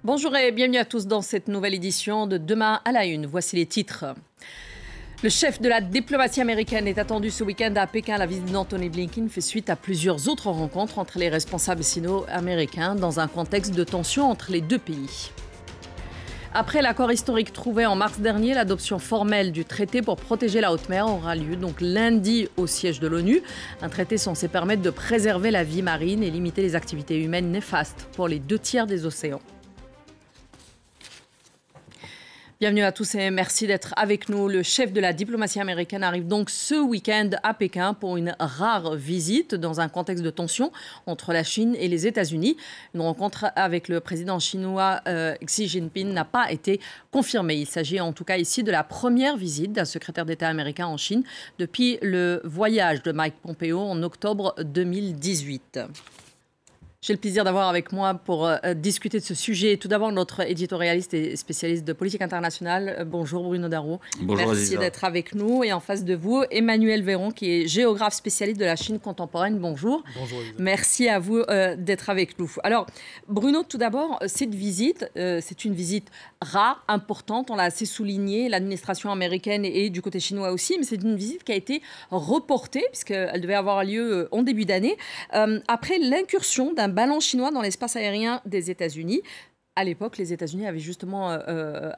Bonjour et bienvenue à tous dans cette nouvelle édition de Demain à la Une. Voici les titres. Le chef de la diplomatie américaine est attendu ce week-end à Pékin. La visite d'Antony Blinken fait suite à plusieurs autres rencontres entre les responsables sino-américains dans un contexte de tension entre les deux pays. Après l'accord historique trouvé en mars dernier, l'adoption formelle du traité pour protéger la haute mer aura lieu donc lundi au siège de l'ONU. Un traité censé permettre de préserver la vie marine et limiter les activités humaines néfastes pour les 2/3 des océans. Bienvenue à tous et merci d'être avec nous. Le chef de la diplomatie américaine arrive donc ce week-end à Pékin pour une rare visite dans un contexte de tension entre la Chine et les États-Unis. Une rencontre avec le président chinois Xi Jinping n'a pas été confirmée. Il s'agit en tout cas ici de la première visite d'un secrétaire d'État américain en Chine depuis le voyage de Mike Pompeo en octobre 2018. J'ai le plaisir d'avoir avec moi pour discuter de ce sujet. Tout d'abord, notre éditorialiste et spécialiste de politique internationale. Bonjour Bruno Darroux. Bonjour Merci Aziza. d'être avec nous. Et en face de vous, Emmanuel Véron, qui est géographe spécialiste de la Chine contemporaine. Bonjour. Bonjour Aziza. Merci à vous d'être avec nous. Alors, Bruno, tout d'abord, cette visite, c'est une visite rare, importante. On l'a assez souligné, l'administration américaine et du côté chinois aussi. Mais c'est une visite qui a été reportée, puisqu'elle devait avoir lieu en début d'année, après l'incursion d'un ballon chinois dans l'espace aérien des États-Unis. À l'époque, les États-Unis avaient justement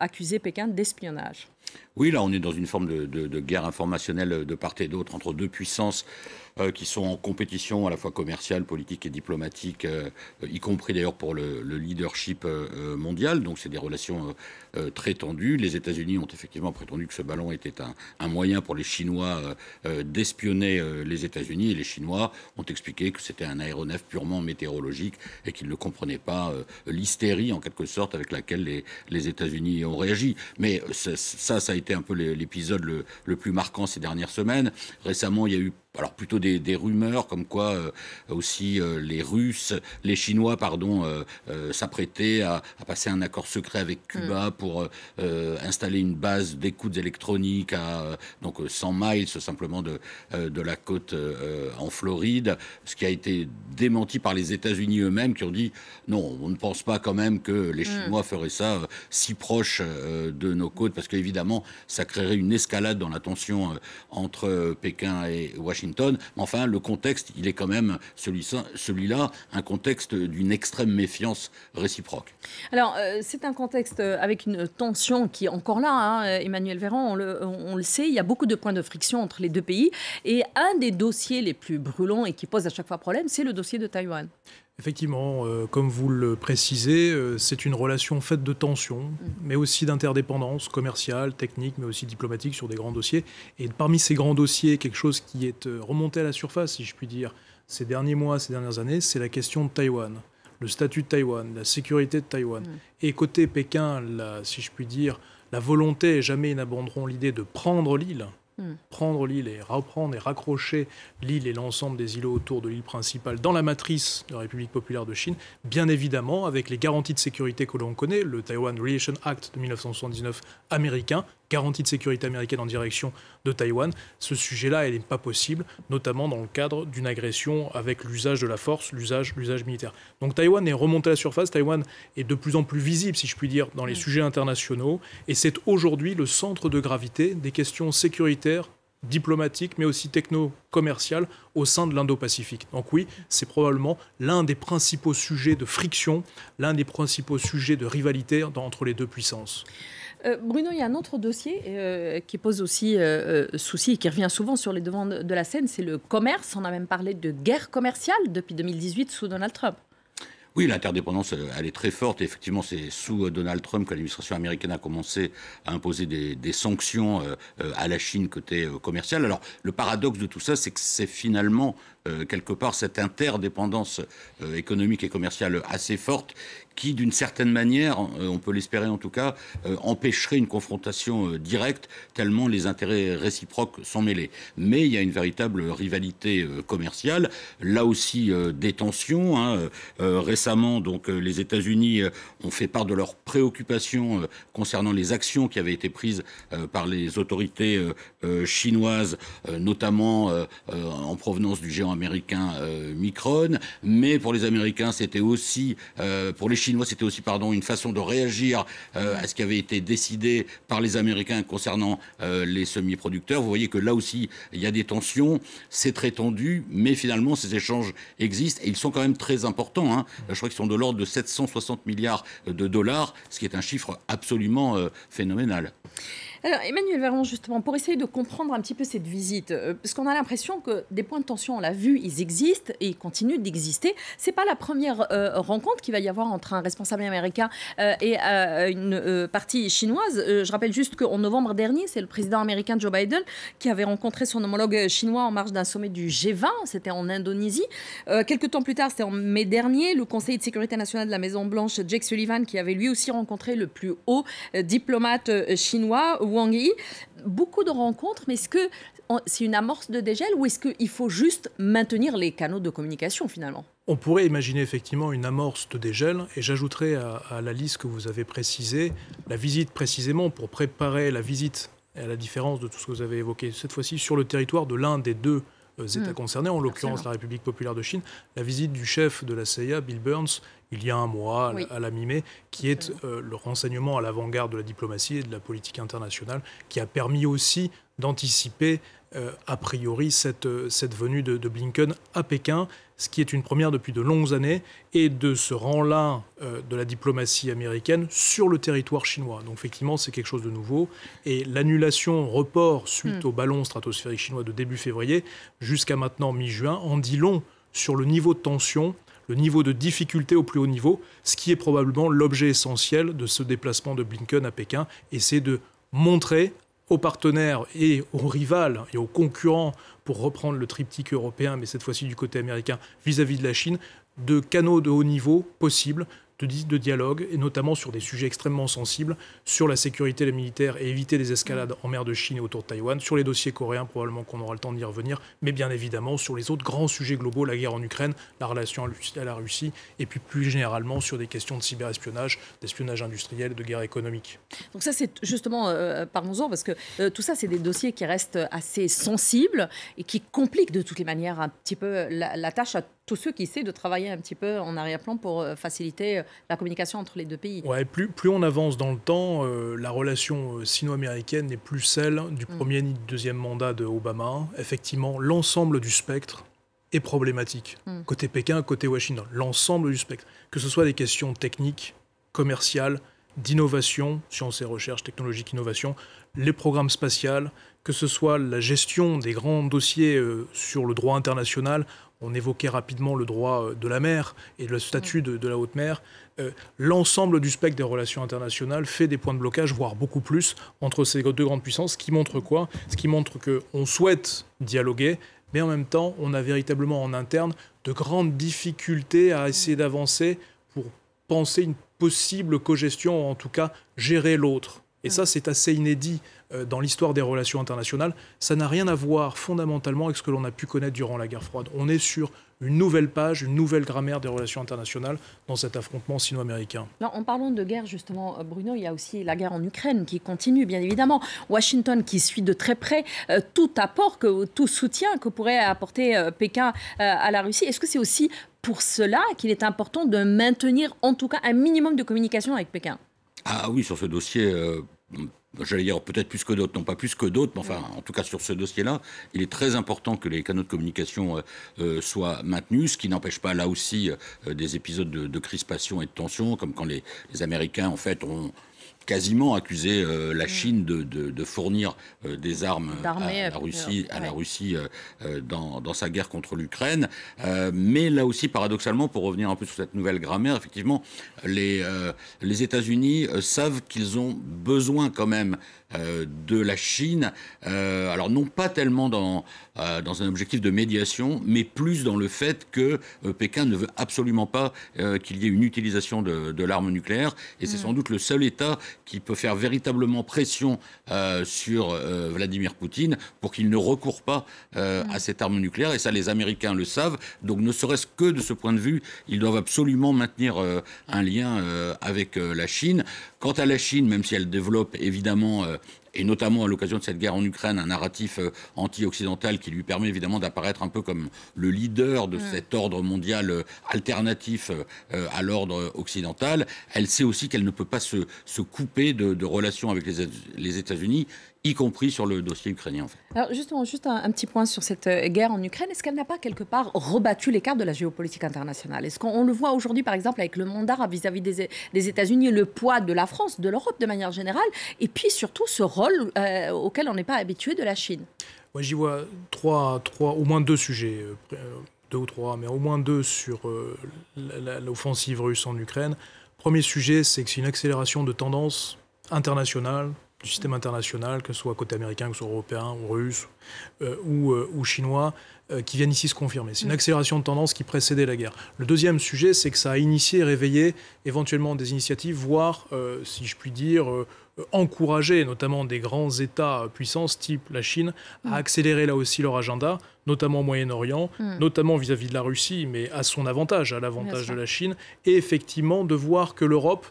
accusé Pékin d'espionnage. Oui, là, on est dans une forme de guerre informationnelle de part et d'autre entre deux puissances qui sont en compétition à la fois commerciale, politique et diplomatique, y compris d'ailleurs pour le leadership mondial. Donc, c'est des relations très tendues. Les États-Unis ont effectivement prétendu que ce ballon était un moyen pour les Chinois d'espionner les États-Unis. Et les Chinois ont expliqué que c'était un aéronef purement météorologique et qu'ils ne comprenaient pas l'hystérie, en quelque sorte, avec laquelle les États-Unis ont réagi. Mais ça a été un peu l'épisode le plus marquant ces dernières semaines. Récemment, il y a eu plutôt des rumeurs comme quoi aussi les Chinois, s'apprêtaient à passer un accord secret avec Cuba pour installer une base d'écoutes électroniques à 100 miles simplement de la côte en Floride, ce qui a été démenti par les États-Unis eux-mêmes qui ont dit non, on ne pense pas quand même que les Chinois feraient ça si proche de nos côtes, parce qu'évidemment ça créerait une escalade dans la tension entre Pékin et Washington. Mais enfin, le contexte, il est quand même celui-là, un contexte d'une extrême méfiance réciproque. Alors, c'est un contexte avec une tension qui est encore là, hein, Emmanuel Véran, on le sait, il y a beaucoup de points de friction entre les deux pays. Et un des dossiers les plus brûlants et qui pose à chaque fois problème, c'est le dossier de Taïwan. Effectivement, comme vous le précisez, c'est une relation faite de tensions, mais aussi d'interdépendance commerciale, technique, mais aussi diplomatique sur des grands dossiers. Et parmi ces grands dossiers, quelque chose qui est remonté à la surface, si je puis dire, ces derniers mois, ces dernières années, c'est la question de Taïwan. Le statut de Taïwan, la sécurité de Taïwan. Et côté Pékin, si je puis dire, la volonté, et jamais ils n'abandonneront l'idée de prendre l'île. Prendre l'île et reprendre et raccrocher l'île et l'ensemble des îlots autour de l'île principale dans la matrice de la République populaire de Chine, bien évidemment avec les garanties de sécurité que l'on connaît, le Taiwan Relation Act de 1979 américain, garantie de sécurité américaine en direction de Taïwan. Ce sujet-là, il n'est pas possible, notamment dans le cadre d'une agression avec l'usage de la force, l'usage militaire. Donc Taïwan est remonté à la surface, Taïwan est de plus en plus visible, si je puis dire, dans les sujets internationaux, et c'est aujourd'hui le centre de gravité des questions sécuritaires, diplomatiques, mais aussi techno-commerciales au sein de l'Indo-Pacifique. Donc oui, c'est probablement l'un des principaux sujets de friction, l'un des principaux sujets de rivalité entre les deux puissances. Bruno, il y a un autre dossier qui pose aussi souci et qui revient souvent sur les devants de la scène, c'est le commerce. On a même parlé de guerre commerciale depuis 2018 sous Donald Trump. Oui, l'interdépendance, elle est très forte. Effectivement, c'est sous Donald Trump que l'administration américaine a commencé à imposer des sanctions à la Chine côté commercial. Alors, le paradoxe de tout ça, c'est que c'est finalement, quelque part, cette interdépendance économique et commerciale assez forte qui, d'une certaine manière, on peut l'espérer en tout cas, empêcherait une confrontation directe, tellement les intérêts réciproques sont mêlés. Mais il y a une véritable rivalité commerciale, là aussi des tensions. Récemment, donc, les États-Unis ont fait part de leurs préoccupations concernant les actions qui avaient été prises par les autorités chinoises, notamment en provenance du géant américain Micron. Mais pour les Américains, c'était aussi, pour les Chinois, chinois, c'était aussi une façon de réagir à ce qui avait été décidé par les Américains concernant les semi-producteurs. Vous voyez que là aussi, il y a des tensions, c'est très tendu, mais finalement, ces échanges existent et ils sont quand même très importants. Hein. Je crois qu'ils sont de l'ordre de 760 milliards de dollars, ce qui est un chiffre absolument phénoménal. Alors, Emmanuel Véran, justement, pour essayer de comprendre un petit peu cette visite, parce qu'on a l'impression que des points de tension, on l'a vu, ils existent et ils continuent d'exister. C'est pas la première rencontre qu'il va y avoir entre un responsable américain et une partie chinoise. Je rappelle juste qu'en novembre dernier, c'est le président américain Joe Biden qui avait rencontré son homologue chinois en marge d'un sommet du G20. C'était en Indonésie. Quelques temps plus tard, c'était en mai dernier, le conseiller de sécurité nationale de la Maison-Blanche, Jake Sullivan, qui avait lui aussi rencontré le plus haut diplomate chinois, Wang Yi. Beaucoup de rencontres, mais est-ce que c'est une amorce de dégel ou est-ce qu'il faut juste maintenir les canaux de communication finalement ? On pourrait imaginer effectivement une amorce de dégel, et j'ajouterais à la liste que vous avez précisée, la visite précisément pour préparer la visite, et à la différence de tout ce que vous avez évoqué cette fois-ci, sur le territoire de l'un des deux États concernés, en l'occurrence la République populaire de Chine, la visite du chef de la CIA, Bill Burns, il y a un mois, à la mi-mai, qui est le renseignement à l'avant-garde de la diplomatie et de la politique internationale, qui a permis aussi d'anticiper a priori cette venue de Blinken à Pékin, ce qui est une première depuis de longues années, et de ce rang-là de la diplomatie américaine sur le territoire chinois. Donc effectivement, c'est quelque chose de nouveau. Et l'annulation, report suite au ballon stratosphérique chinois de début février, jusqu'à maintenant mi-juin, en dit long sur le niveau de tension, le niveau de difficulté au plus haut niveau, ce qui est probablement l'objet essentiel de ce déplacement de Blinken à Pékin, et c'est de montrer aux partenaires et aux rivales et aux concurrents, pour reprendre le triptyque européen, mais cette fois-ci du côté américain, vis-à-vis de la Chine, de canaux de haut niveau possibles, de dialogue, et notamment sur des sujets extrêmement sensibles, sur la sécurité militaire et éviter des escalades en mer de Chine et autour de Taïwan, sur les dossiers coréens, probablement qu'on aura le temps d'y revenir, mais bien évidemment sur les autres grands sujets globaux, la guerre en Ukraine, la relation à la Russie, et puis plus généralement sur des questions de cyberespionnage, d'espionnage industriel, de guerre économique. Donc ça, c'est justement, parlons-en, parce que tout ça, c'est des dossiers qui restent assez sensibles et qui compliquent de toutes les manières un petit peu la tâche à tous ceux qui essaient de travailler un petit peu en arrière-plan pour faciliter la communication entre les deux pays. Ouais, plus on avance dans le temps, la relation sino-américaine n'est plus celle du premier ni du deuxième mandat de Obama. Effectivement, l'ensemble du spectre est problématique. Côté Pékin, côté Washington, l'ensemble du spectre. Que ce soit des questions techniques, commerciales, d'innovation, sciences et recherche, technologique, innovation, les programmes spatiaux, que ce soit la gestion des grands dossiers sur le droit international. On évoquait rapidement le droit de la mer et le statut de la haute mer. L'ensemble du spectre des relations internationales fait des points de blocage, voire beaucoup plus, entre ces deux grandes puissances. Ce qui montre quoi ? Ce qui montre qu'on souhaite dialoguer, mais en même temps, on a véritablement en interne de grandes difficultés à essayer d'avancer pour penser une possible cogestion, ou en tout cas gérer l'autre. Et ça, c'est assez inédit dans l'histoire des relations internationales. Ça n'a rien à voir fondamentalement avec ce que l'on a pu connaître durant la guerre froide. On est sur une nouvelle page, une nouvelle grammaire des relations internationales dans cet affrontement sino-américain. Alors, en parlant de guerre, justement, Bruno, il y a aussi la guerre en Ukraine qui continue, bien évidemment. Washington qui suit de très près tout apport, tout soutien que pourrait apporter Pékin à la Russie. Est-ce que c'est aussi pour cela qu'il est important de maintenir en tout cas un minimum de communication avec Pékin ? Ah oui, sur ce dossier, j'allais dire peut-être plus que d'autres, non pas plus que d'autres, mais enfin, en tout cas sur ce dossier-là, il est très important que les canaux de communication soient maintenus, ce qui n'empêche pas là aussi des épisodes de crispation et de tension, comme quand les Américains, en fait, ont quasiment accusé la Chine de fournir des armes à la Russie dans sa guerre contre l'Ukraine. Mais là aussi, paradoxalement, pour revenir un peu sur cette nouvelle grammaire, effectivement, les États-Unis savent qu'ils ont besoin quand même de la Chine, alors non pas tellement dans un objectif de médiation, mais plus dans le fait que Pékin ne veut absolument pas qu'il y ait une utilisation de l'arme nucléaire, et c'est sans doute le seul État qui peut faire véritablement pression sur Vladimir Poutine pour qu'il ne recourt pas à cette arme nucléaire, et ça les Américains le savent, donc ne serait-ce que de ce point de vue, ils doivent absolument maintenir un lien avec la Chine. Quant à la Chine, même si elle développe évidemment et notamment à l'occasion de cette guerre en Ukraine, un narratif anti-occidental qui lui permet évidemment d'apparaître un peu comme le leader de cet ordre mondial alternatif à l'ordre occidental. Elle sait aussi qu'elle ne peut pas se couper de relations avec les États-Unis, y compris sur le dossier ukrainien. En fait. Alors justement, juste un petit point sur cette guerre en Ukraine. Est-ce qu'elle n'a pas quelque part rebattu les cartes de la géopolitique internationale? Est-ce qu'on le voit aujourd'hui, par exemple, avec le monde arabe vis-à-vis des États-Unis, le poids de la France, de l'Europe de manière générale, et puis surtout ce rôle auquel on n'est pas habitué de la Chine? Moi, j'y vois au moins deux sujets, deux ou trois, mais au moins deux sur l'offensive russe en Ukraine. Premier sujet, c'est que c'est une accélération de tendance internationale, du système international, que ce soit côté américain, que ce soit européen, ou russe, ou chinois, qui viennent ici se confirmer. C'est une accélération de tendance qui précédait la guerre. Le deuxième sujet, c'est que ça a initié, réveillé éventuellement des initiatives, voire, si je puis dire, encouragé notamment des grands États puissances type la Chine à accélérer là aussi leur agenda, notamment au Moyen-Orient, notamment vis-à-vis de la Russie, mais à son avantage, à l'avantage de la Chine, et effectivement de voir que l'Europe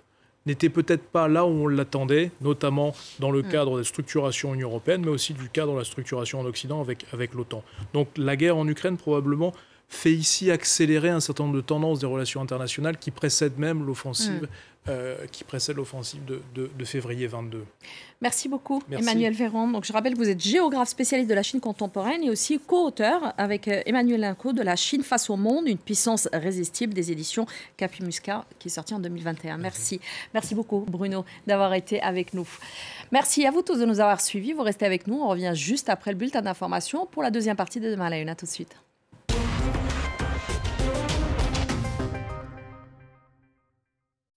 n'était peut-être pas là où on l'attendait, notamment dans le cadre de la structuration Union européenne, mais aussi du cadre de la structuration en Occident avec l'OTAN. Donc la guerre en Ukraine, probablement, fait ici accélérer un certain nombre de tendances des relations internationales qui précèdent même l'offensive de février 22. Merci beaucoup, Merci. Emmanuel Véran. Donc, je rappelle que vous êtes géographe spécialiste de la Chine contemporaine et aussi co-auteur avec Emmanuel Linco de La Chine face au monde, une puissance résistible des éditions Caput-Muscat qui est sortie en 2021. Merci. Merci beaucoup, Bruno, d'avoir été avec nous. Merci à vous tous de nous avoir suivis. Vous restez avec nous. On revient juste après le bulletin d'information pour la deuxième partie de Demain à la Une. À tout de suite.